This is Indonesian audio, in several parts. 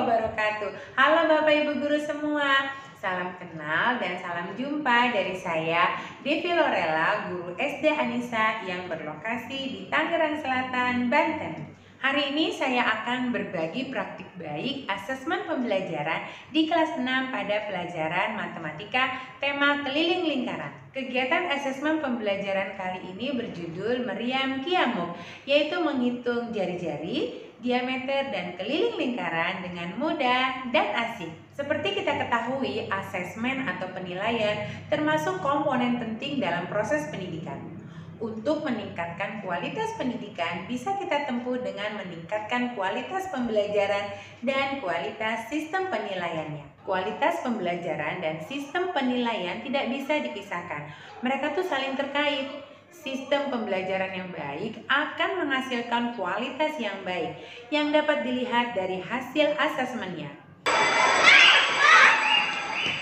wabarakatuh. Halo Bapak Ibu Guru semua. Salam kenal dan salam jumpa dari saya, Devi Lorella, Guru SD Anissa yang berlokasi di Tangerang Selatan, Banten. Hari ini saya akan berbagi praktik baik asesmen pembelajaran di kelas 6 pada pelajaran matematika tema keliling lingkaran. Kegiatan asesmen pembelajaran kali ini berjudul Meriam Kiamuk, yaitu menghitung jari-jari, diameter dan keliling lingkaran dengan mudah dan asik. Seperti kita ketahui, asesmen atau penilaian termasuk komponen penting dalam proses pendidikan. Untuk meningkatkan kualitas pendidikan bisa kita tempuh dengan meningkatkan kualitas pembelajaran dan kualitas sistem penilaiannya. Kualitas pembelajaran dan sistem penilaian tidak bisa dipisahkan. Mereka tuh saling terkait. Sistem pembelajaran yang baik akan menghasilkan kualitas yang baik yang dapat dilihat dari hasil asesmennya.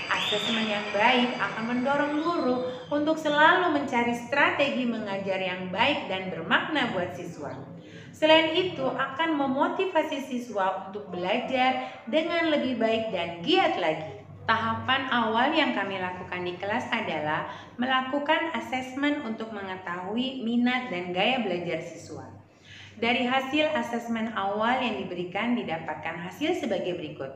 Asesmen yang baik akan mendorong guru untuk selalu mencari strategi mengajar yang baik dan bermakna buat siswa. Selain itu, akan memotivasi siswa untuk belajar dengan lebih baik dan giat lagi. Tahapan awal yang kami lakukan di kelas adalah melakukan asesmen untuk mengetahui minat dan gaya belajar siswa. Dari hasil asesmen awal yang diberikan didapatkan hasil sebagai berikut.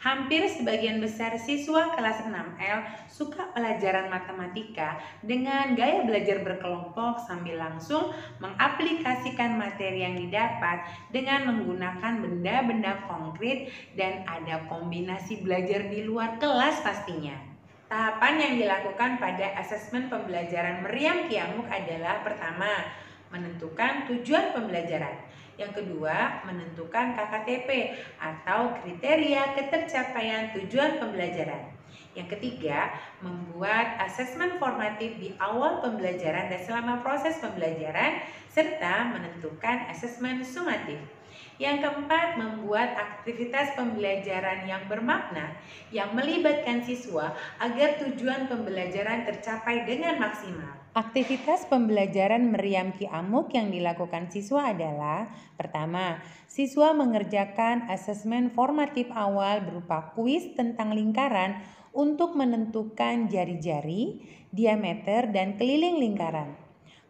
Hampir sebagian besar siswa kelas 6L suka pelajaran matematika dengan gaya belajar berkelompok sambil langsung mengaplikasikan materi yang didapat dengan menggunakan benda-benda konkret dan ada kombinasi belajar di luar kelas pastinya. Tahapan yang dilakukan pada asesmen pembelajaran Meriam Kiamuk adalah pertama, menentukan tujuan pembelajaran. Yang kedua, menentukan KKTP atau kriteria ketercapaian tujuan pembelajaran. Yang ketiga, membuat asesmen formatif di awal pembelajaran dan selama proses pembelajaran, serta menentukan asesmen sumatif. Yang keempat, membuat aktivitas pembelajaran yang bermakna yang melibatkan siswa agar tujuan pembelajaran tercapai dengan maksimal. Aktivitas pembelajaran Meriam Kiamuk yang dilakukan siswa adalah: pertama, siswa mengerjakan asesmen formatif awal berupa kuis tentang lingkaran untuk menentukan jari-jari, diameter, dan keliling lingkaran.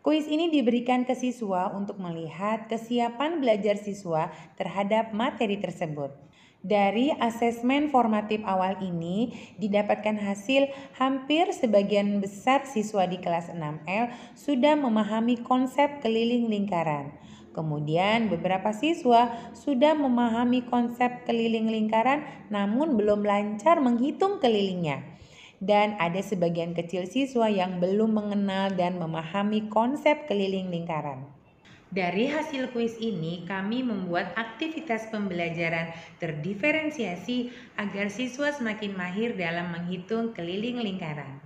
Kuis ini diberikan ke siswa untuk melihat kesiapan belajar siswa terhadap materi tersebut. Dari asesmen formatif awal ini didapatkan hasil hampir sebagian besar siswa di kelas 6L sudah memahami konsep keliling lingkaran. Kemudian beberapa siswa sudah memahami konsep keliling lingkaran namun belum lancar menghitung kelilingnya. Dan ada sebagian kecil siswa yang belum mengenal dan memahami konsep keliling lingkaran. Dari hasil kuis ini, kami membuat aktivitas pembelajaran terdiferensiasi agar siswa semakin mahir dalam menghitung keliling lingkaran.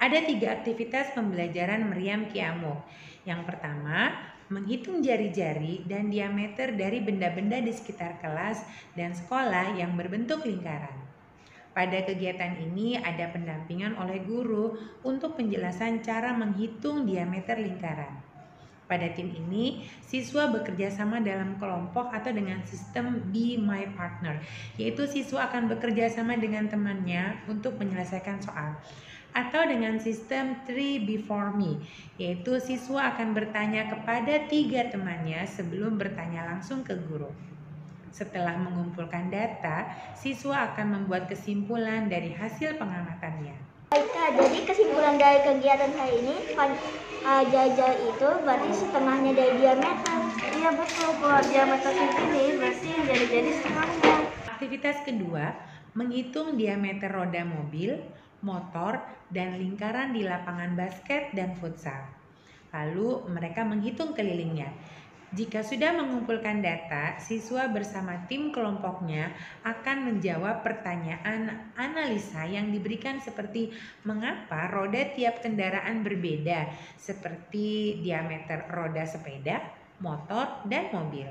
Ada 3 aktivitas pembelajaran Meriam Kiamuk. Yang pertama, menghitung jari-jari dan diameter dari benda-benda di sekitar kelas dan sekolah yang berbentuk lingkaran. Pada kegiatan ini ada pendampingan oleh guru untuk penjelasan cara menghitung diameter lingkaran. Pada tim ini, siswa bekerja sama dalam kelompok atau dengan sistem Be My Partner, yaitu siswa akan bekerja sama dengan temannya untuk menyelesaikan soal. Atau dengan sistem 3 Before Me, yaitu siswa akan bertanya kepada 3 temannya sebelum bertanya langsung ke guru. Setelah mengumpulkan data, siswa akan membuat kesimpulan dari hasil pengamatannya. Baik Kak, jadi kesimpulan dari kegiatan hari ini, jari-jari itu berarti setengahnya dari diameter. Iya betul, kalau diameter segini berarti jari-jari setengahnya. Aktivitas kedua, menghitung diameter roda mobil, motor, dan lingkaran di lapangan basket dan futsal. Lalu mereka menghitung kelilingnya. Jika sudah mengumpulkan data, siswa bersama tim kelompoknya akan menjawab pertanyaan analisa yang diberikan seperti mengapa roda tiap kendaraan berbeda, seperti diameter roda sepeda, motor, dan mobil.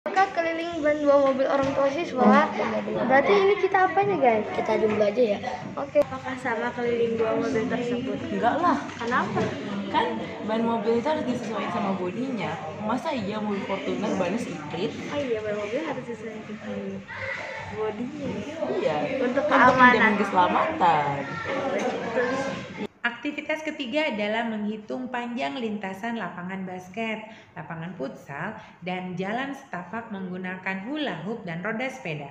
Maka keliling ban 2 mobil orang tua siswa. Berarti ini kita apanya guys? Kita jumlah aja ya. Oke. Apakah sama keliling 2 mobil tersebut? Enggak lah. Kenapa? Kan ban mobil itu harus disesuaikan sama bodinya. Masa iya mobil Fortuner bannya Secret? Oh iya, ban mobil harus disesuaikan bodinya. Iya. Untuk menjamin keamanan. keselamatan. Aktivitas ketiga adalah menghitung panjang lintasan lapangan basket, lapangan futsal, dan jalan setapak menggunakan hula hoop dan roda sepeda.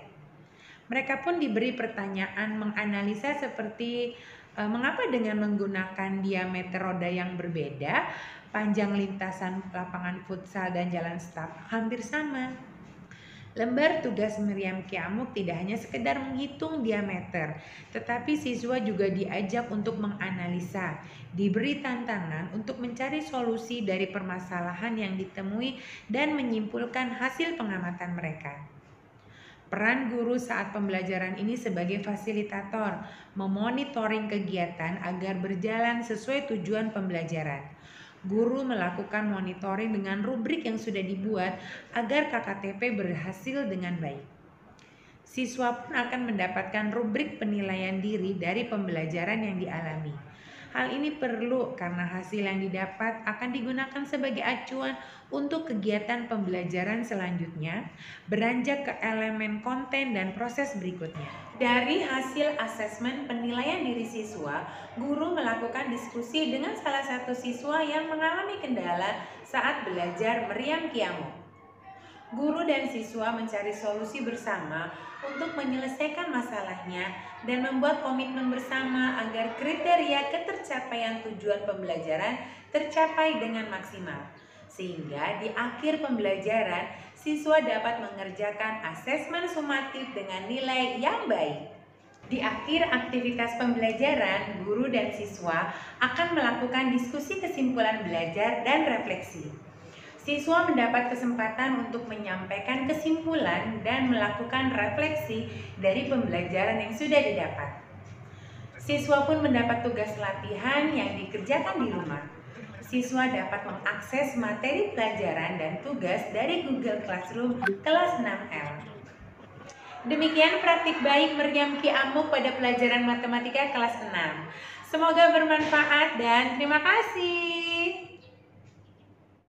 Mereka pun diberi pertanyaan menganalisa seperti mengapa dengan menggunakan diameter roda yang berbeda, panjang lintasan lapangan futsal dan jalan setapak hampir sama. Lembar tugas Meriam Kiamuk tidak hanya sekedar menghitung diameter, tetapi siswa juga diajak untuk menganalisa, diberi tantangan untuk mencari solusi dari permasalahan yang ditemui dan menyimpulkan hasil pengamatan mereka. Peran guru saat pembelajaran ini sebagai fasilitator, memonitoring kegiatan agar berjalan sesuai tujuan pembelajaran. Guru melakukan monitoring dengan rubrik yang sudah dibuat agar KKTP berhasil dengan baik. Siswa pun akan mendapatkan rubrik penilaian diri dari pembelajaran yang dialami. Hal ini perlu karena hasil yang didapat akan digunakan sebagai acuan untuk kegiatan pembelajaran selanjutnya, beranjak ke elemen konten dan proses berikutnya. Dari hasil asesmen penilaian diri siswa, guru melakukan diskusi dengan salah satu siswa yang mengalami kendala saat belajar Meriam Kiamuk. Guru dan siswa mencari solusi bersama untuk menyelesaikan masalahnya dan membuat komitmen bersama agar kriteria ketercapaian tujuan pembelajaran tercapai dengan maksimal. Sehingga di akhir pembelajaran, siswa dapat mengerjakan asesmen sumatif dengan nilai yang baik. Di akhir aktivitas pembelajaran, guru dan siswa akan melakukan diskusi kesimpulan belajar dan refleksi. Siswa mendapat kesempatan untuk menyampaikan kesimpulan dan melakukan refleksi dari pembelajaran yang sudah didapat. Siswa pun mendapat tugas latihan yang dikerjakan di rumah. Siswa dapat mengakses materi pelajaran dan tugas dari Google Classroom kelas 6L. Demikian praktik baik Meriam Kiamuk pada pelajaran matematika kelas 6. Semoga bermanfaat dan terima kasih.